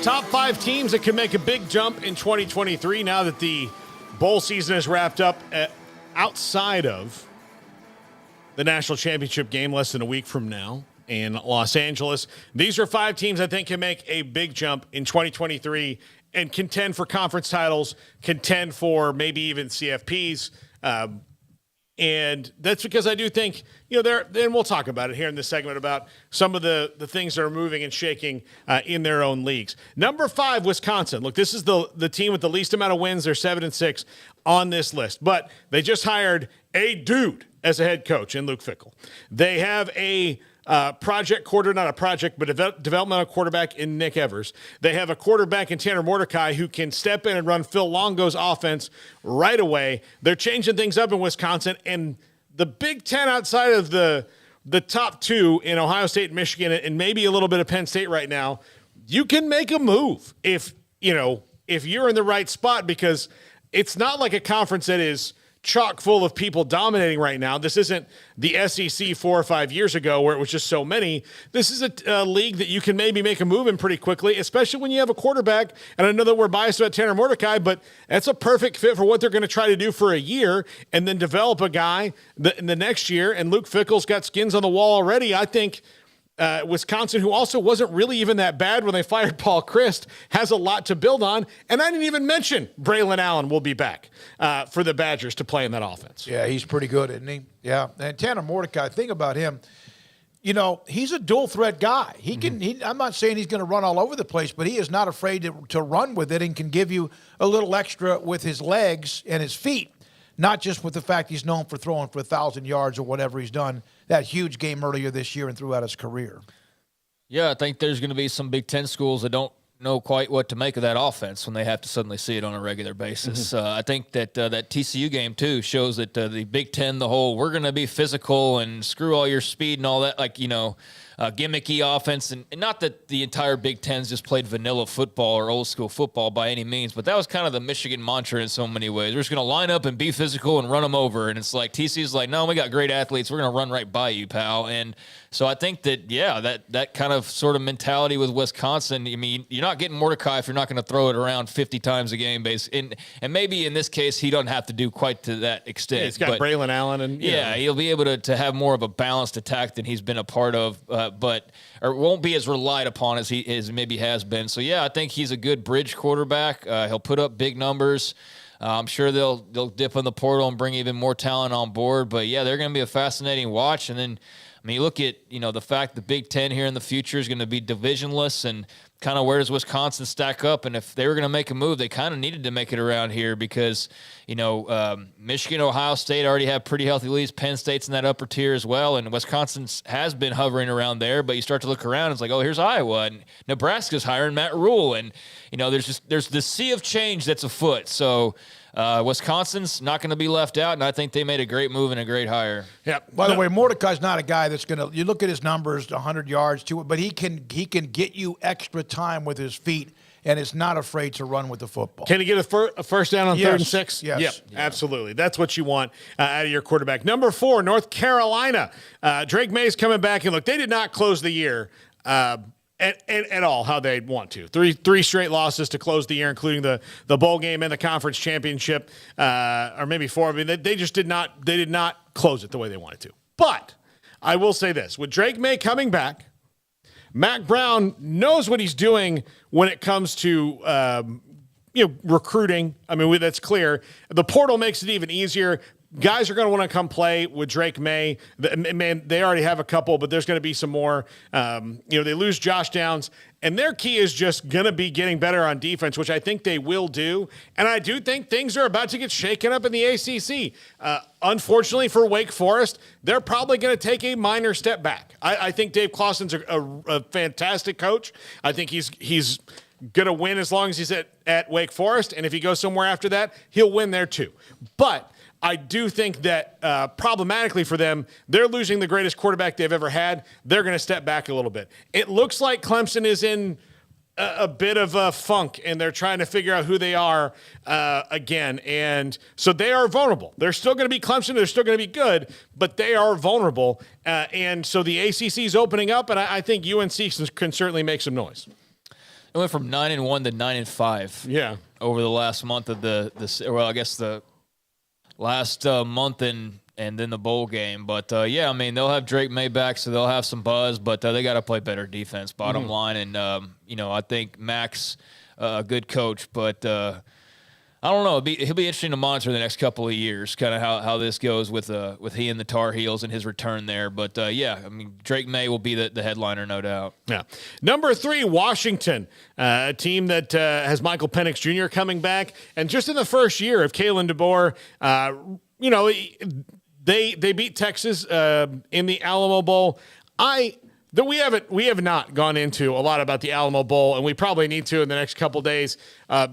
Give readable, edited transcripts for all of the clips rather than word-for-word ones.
Top 5 teams that can make a big jump in 2023 now that the bowl season is wrapped up outside of the national championship game less than a week from now in Los Angeles. These are 5 teams I think can make a big jump in 2023 and contend for conference titles, contend for maybe even CFPs. And that's because I do think, and we'll talk about it here in this segment about some of the things that are moving and shaking in their own leagues. Number 5, Wisconsin. Look, this is the team with the least amount of wins. They're 7-6 on this list, but they just hired a dude as a head coach in Luke Fickell. They have a developmental quarterback in Nick Evers. They have a quarterback in Tanner Mordecai who can step in and run Phil Longo's offense right away. They're changing things up in Wisconsin, and the Big Ten outside of the top 2 in Ohio State and Michigan and maybe a little bit of Penn State right now, you can make a move if you're in the right spot, because it's not like a conference that is chock full of people dominating right now. This isn't the SEC 4 or 5 years ago where it was just so many. This is a league that you can maybe make a move in pretty quickly, especially when you have a quarterback. And I know that we're biased about Tanner Mordecai, but that's a perfect fit for what they're going to try to do for a year and then develop a guy in the next year. And Luke Fickell's got skins on the wall already. I think Wisconsin, who also wasn't really even that bad when they fired Paul Chryst, has a lot to build on. And I didn't even mention Braylon Allen will be back for the Badgers to play in that offense. Yeah, he's pretty good, isn't he? Yeah. And Tanner Mordecai, think about him. He's a dual threat guy. He can. I'm not saying he's going to run all over the place, but he is not afraid to run with it and can give you a little extra with his legs and his feet. Not just with the fact he's known for throwing for 1,000 yards or whatever he's done that huge game earlier this year and throughout his career. Yeah, I think there's going to be some Big Ten schools that don't know quite what to make of that offense when they have to suddenly see it on a regular basis. I think that that TCU game, too, shows that the Big Ten, we're going to be physical and screw all your speed and all that, gimmicky offense. And not that the entire Big Ten's just played vanilla football or old school football by any means, but that was kind of the Michigan mantra in so many ways. We're just going to line up and be physical and run them over. And it's like TCU's like, no, we got great athletes. We're going to run right by you, pal. And so I think that, that kind of sort of mentality with Wisconsin, I mean, you're not getting Mordecai if you're not going to throw it around 50 times a game, and maybe in this case, he doesn't have to do quite to that extent. Yeah, he's got Braylon Allen. And he'll be able to have more of a balanced attack than he's been a part of, or won't be as relied upon as he maybe has been. So, I think he's a good bridge quarterback. He'll put up big numbers. I'm sure they'll dip in the portal and bring even more talent on board. But, they're going to be a fascinating watch. And then, you look at, the fact the Big Ten here in the future is going to be divisionless, and kind of where does Wisconsin stack up? And if they were going to make a move, they kind of needed to make it around here because, Michigan, Ohio State already have pretty healthy leads. Penn State's in that upper tier as well, and Wisconsin has been hovering around there. But you start to look around, it's like, oh, here's Iowa, and Nebraska's hiring Matt Rule, and there's this sea of change that's afoot. So. Wisconsin's not going to be left out, and I think they made a great move and a great hire. Yeah. By the way, Mordecai's not a guy that's going to. You look at his numbers, 100 yards to it, but he can get you extra time with his feet, and is not afraid to run with the football. Can he get a first down on 3rd and 6? Yes. Yep, absolutely. That's what you want out of your quarterback. Number 4, North Carolina. Drake May's coming back, and look, they did not close the year. At all how they'd want to. Three straight losses to close the year, including the bowl game and the conference championship, or maybe 4. I mean, they just did not close it the way they wanted to. But I will say this: with Drake May coming back, Mac Brown knows what he's doing when it comes to recruiting. I mean, that's clear. The portal makes it even easier. Guys are going to want to come play with Drake May. They already have a couple, but there's going to be some more. They lose Josh Downs, and their key is just going to be getting better on defense, which I think they will do. And I do think things are about to get shaken up in the ACC. Unfortunately for Wake Forest, they're probably going to take a minor step back. I think Dave Clawson's a fantastic coach. I think he's going to win as long as he's at Wake Forest, and if he goes somewhere after that, he'll win there too. But I do think that problematically for them, they're losing the greatest quarterback they've ever had. They're going to step back a little bit. It looks like Clemson is in a bit of a funk, and they're trying to figure out who they are again. And so they are vulnerable. They're still going to be Clemson. They're still going to be good, but they are vulnerable. And so the ACC is opening up, and I think UNC can certainly make some noise. It went from 9-1 to 9-5. Yeah. Over the last month of the last month and then the bowl game. But, yeah, I mean, they'll have Drake May back, so they'll have some buzz, but they got to play better defense, bottom line. And, I think Max, a good coach, but I don't know. He'll be interesting to monitor the next couple of years, kind of how this goes with he and the Tar Heels and his return there. But, yeah, I mean, Drake May will be the headliner, no doubt. Yeah. Number 3, Washington, a team that has Michael Penix Jr. coming back. And just in the first year of Kalen DeBoer, they beat Texas in the Alamo Bowl. We have not gone into a lot about the Alamo Bowl, and we probably need to in the next couple days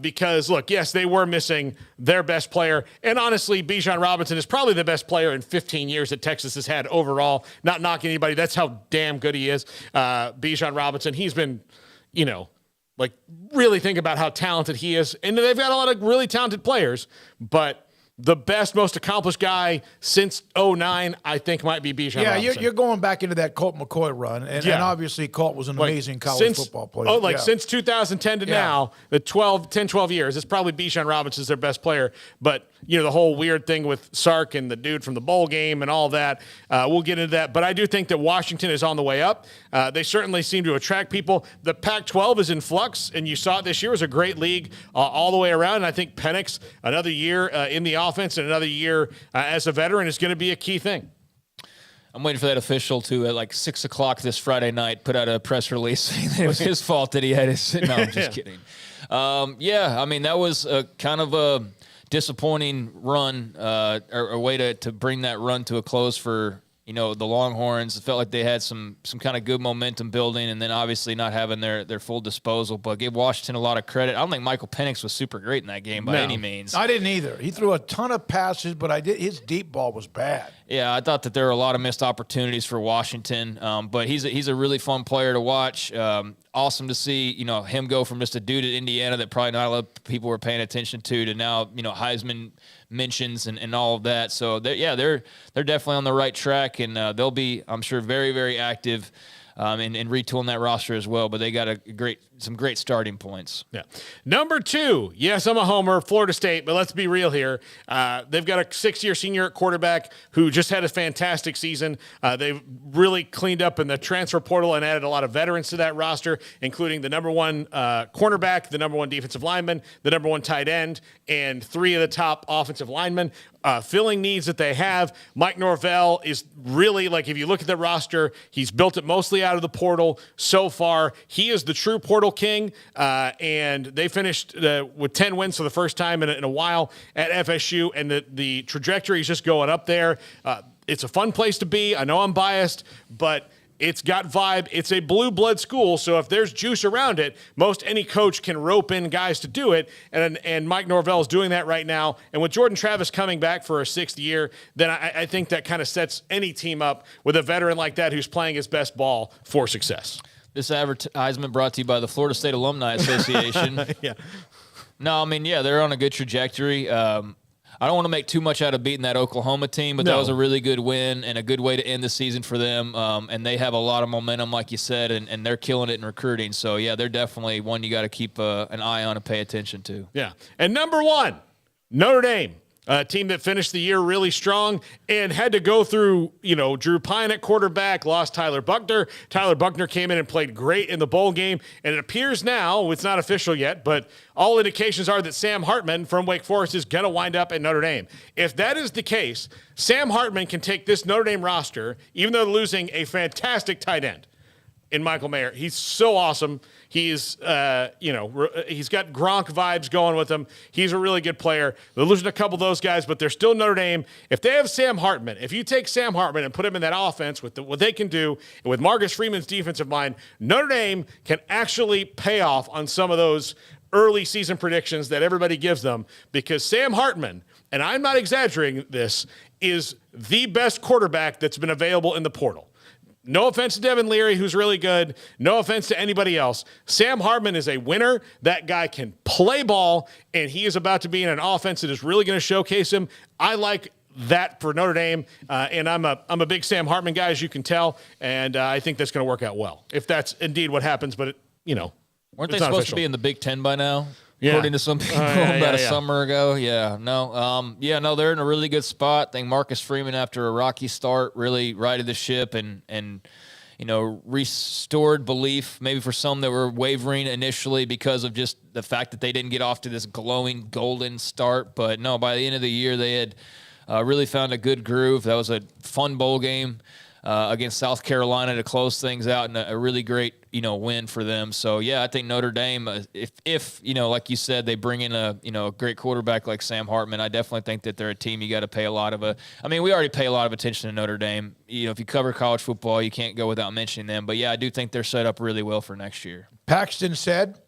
because, look, yes, they were missing their best player. And honestly, Bijan Robinson is probably the best player in 15 years that Texas has had overall. Not knocking anybody. That's how damn good he is. Bijan Robinson, he's been, really think about how talented he is. And they've got a lot of really talented players, but the best, most accomplished guy since 2009, I think, might be Bijan Robinson. Yeah, you're going back into that Colt McCoy run, and obviously Colt was an amazing college football player. Since 2010 to now, the 10, 12 years, it's probably Bijan Robinson's their best player. But, the whole weird thing with Sark and the dude from the bowl game and all that, we'll get into that. But I do think that Washington is on the way up. They certainly seem to attract people. The Pac-12 is in flux, and you saw it this year. It was a great league all the way around. And I think Penix, another year in the offense and another year as a veteran is going to be a key thing. I'm waiting for that official to, at 6 o'clock this Friday night, put out a press release saying that it was his fault that he had his... No, I'm just kidding. I mean, that was a kind of a disappointing run, or a way to bring that run to a close for... the Longhorns. It felt like they had some kind of good momentum building, and then obviously not having their full disposal, but gave Washington a lot of credit. I don't think Michael Penix was super great in that game by any means. I didn't either. He threw a ton of passes, but his deep ball was bad. Yeah, I thought that there were a lot of missed opportunities for Washington, but he's a really fun player to watch. Awesome to see, him go from just a dude at Indiana that probably not a lot of people were paying attention to now, Heisman mentions and all of that. So they're definitely on the right track, and they'll be, I'm sure, very, very active in retooling that roster as well. But they got some great starting points. Yeah. Number 2, yes, I'm a homer, Florida State, but let's be real here. They've got a 6-year senior at quarterback who just had a fantastic season. They've really cleaned up in the transfer portal and added a lot of veterans to that roster, including the number 1 cornerback, the number 1 defensive lineman, the number 1 tight end, and 3 of the top offensive linemen. Filling needs that they have. Mike Norvell is really, if you look at the roster, he's built it mostly out of the portal so far. He is the true portal king, and they finished with 10 wins for the first time in a while at FSU, and the trajectory is just going up there. It's a fun place to be. I know I'm biased, but it's got vibe. It's a blue blood school, so if there's juice around it, most any coach can rope in guys to do it, and Mike Norvell is doing that right now. And with Jordan Travis coming back for a 6th year, then I think that kind of sets any team up with a veteran like that who's playing his best ball for success. This advertisement brought to you by the Florida State Alumni Association. Yeah. No, I mean, they're on a good trajectory. I don't want to make too much out of beating that Oklahoma team, but that was a really good win and a good way to end the season for them. And they have a lot of momentum, like you said, and they're killing it in recruiting. So, they're definitely one you got to keep an eye on and pay attention to. Yeah. And number 1, Notre Dame. A team that finished the year really strong and had to go through, Drew Pine at quarterback, lost Tyler Buckner. Tyler Buckner came in and played great in the bowl game. And it appears now, it's not official yet, but all indications are that Sam Hartman from Wake Forest is going to wind up at Notre Dame. If that is the case, Sam Hartman can take this Notre Dame roster, even though they're losing a fantastic tight end in Michael Mayer. He's so awesome. He's, he's got Gronk vibes going with him. He's a really good player. They're losing a couple of those guys, but they're still Notre Dame. If they have Sam Hartman, if you take Sam Hartman and put him in that offense with what they can do, and with Marcus Freeman's defensive line, Notre Dame can actually pay off on some of those early season predictions that everybody gives them, because Sam Hartman, and I'm not exaggerating this, is the best quarterback that's been available in the portal. No offense to Devin Leary, who's really good. No offense to anybody else. Sam Hartman is a winner. That guy can play ball, and he is about to be in an offense that is really going to showcase him. I like that for Notre Dame, and I'm a big Sam Hartman guy, as you can tell, and I think that's going to work out well, if that's indeed what happens. But, Weren't they It's not supposed official. to be in the Big Ten by now? Yeah. According to some people about a summer ago. Yeah, no. No, they're in a really good spot. I think Marcus Freeman, after a rocky start, really righted the ship and restored belief, maybe for some that were wavering initially because of just the fact that they didn't get off to this glowing golden start. But no, by the end of the year, they had really found a good groove. That was a fun bowl game against South Carolina to close things out, and a really great, win for them. So yeah, I think Notre Dame, if like you said, they bring in a great quarterback like Sam Hartman, I definitely think that they're a team you got to pay a lot of we already pay a lot of attention to Notre Dame. If you cover college football, you can't go without mentioning them. But yeah, I do think they're set up really well for next year. Paxton said